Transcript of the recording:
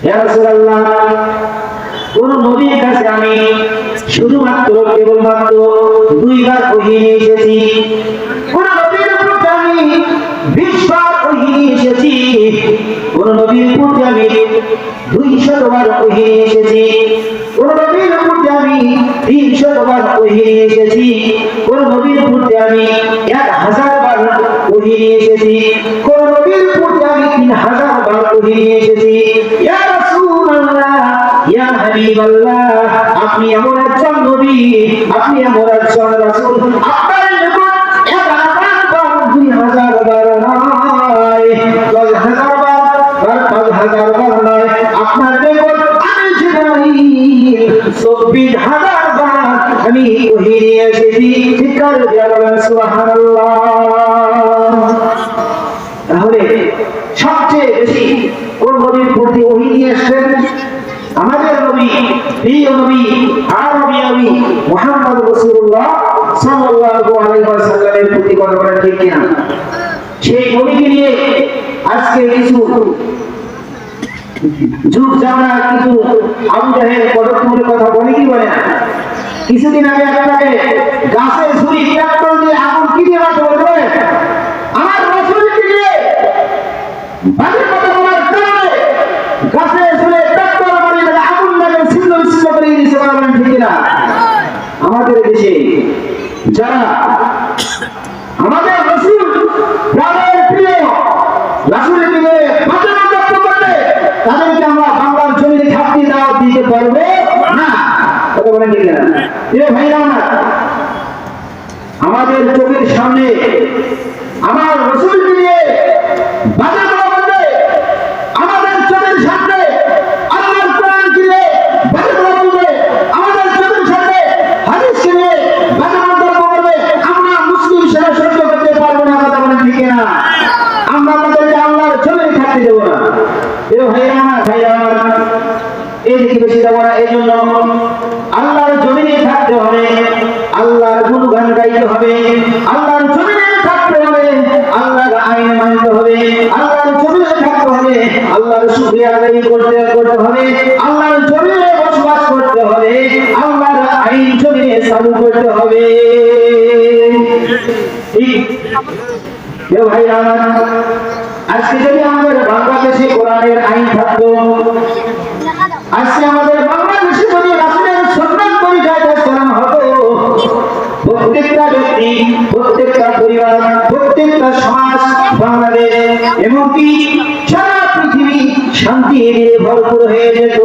ইয়া রাসূলুল্লাহ, কোন নবীর কাছে আমি শুধুমাত্র কেবলমাত্র 2 বার ওহী নিয়ে এসেছি, কোন নবীর প্রতি আমি 20 বার ওহী নিয়ে এসেছি, কোন নবীর প্রতি আমি 200 বার ওহী নিয়ে এসেছি, কোন নবীর প্রতি আমি 300 বার ওহী নিয়ে এসেছি, কোন নবীর প্রতি আমি 1000 বার ওহী নিয়ে এসেছি, কোন নবীর প্রতি আমি 3000 বার ওহী নিয়ে এসেছি। ইয়া রাসূলুল্লাহ, ইয়া হাবিবাল্লাহ, আপনি এমন একজন নবী, আপনি এমন একজন রাসূল, আপনার নিকট 1000 বার 2000 বার নয়, 10000 বার 5000 বার নয়, আপনার নিকট আমি জিবরাইল 24000 বার আমি ওহী নিয়ে এসেছি। চিৎকার দিয়ে বলেন সুবহানাল্লাহ। তাহলে সবচেয়ে বেশি কোন নবীর প্রতি ওহী নিয়ে এসেছেন? আমাদের নবী, প্রিয় নবী, আরবি নবী মুহাম্মদ রাসূলুল্লাহ সাল্লাল্লাহু আলাইহি ওয়াসাল্লামের প্রতি কথা বলেন ঠিক কিনা? সেই নবীকে নিয়ে আজকে কিছু যুগ জামানা কিছু আবু জাহেল পদক্ষেপের কথা বলে কি বলে না? কিছুদিন আগে আপনাকে গাছে ছুরি ট্রাক্টর দিয়ে আগুন কি দিয়ে বাঁচতে বলবে? আমার রাসূলকে নিয়ে বাজে কথা বলার কারণে গাছে ছুরি ট্রাক্টর মারিয়ে আগুন লাগে ছিন্ন বিচ্ছিন্ন করে দিয়েছে, বলেন ঠিক না? আমাদের দেশে যারা আমাদের রাসূল প্রাণের প্রিয় রাসূলকে নিয়ে বাজে মন্তব্য করবে, তাদেরকে আমরা বাংলার জমিনে থাকতে দাওয়াত দিতে পারবো না। কথা বলেন ঠিক না? প্রিয় ভাইরা আমার, আমাদের চোখের সামনে আমার রাসূলকে নিয়ে বাজে কথা বলবে, আমাদের চোখের সামনে আল্লাহর কোরআনকে নিয়ে বাজে কথা বলবে, আমাদের চোখের সামনে হাদিসকে নিয়ে বাজে মন্তব্য করবে, আমরা মুসলিম হিসেবে সহ্য করতে পারবো না। কথা বলেন ঠিক না? আমরা তাদেরকে আল্লাহর জমিনে থাকতে দেবো না। প্রিয় ভাইরা আমার, এইদিকে বেশি দেবো না। এই জন্য আল্লাহর জমিনে থাকতে হবে, আল্লাহর গুণগান গাইতে হবে, আল্লাহর জমিনে থাকতে হবে, আল্লাহর আইন মানতে হবে, আল্লাহর জমিনে থাকতে হবে, আল্লাহর শুকরিয়া আদায় করতে হবে, আল্লাহর জমিনে বসবাস করতে হবে, আল্লাহর আইন জমিনে চালু করতে হবে। ভাইরা আমার, আজকে যদি আমাদের বাংলাদেশে কোরআনের আইন থাকতো, আজকে আমাদের বাংলাদেশে যদি রাসূলের সুন্নাত পরিচয় চালানো হতো, প্রত্যেকটা ব্যক্তি, প্রত্যেকটা পরিবার, প্রত্যেকটা সমাজ, বাংলাদেশ এমনকি সারা পৃথিবী শান্তি দিয়ে ভরপুর হয়ে যেত।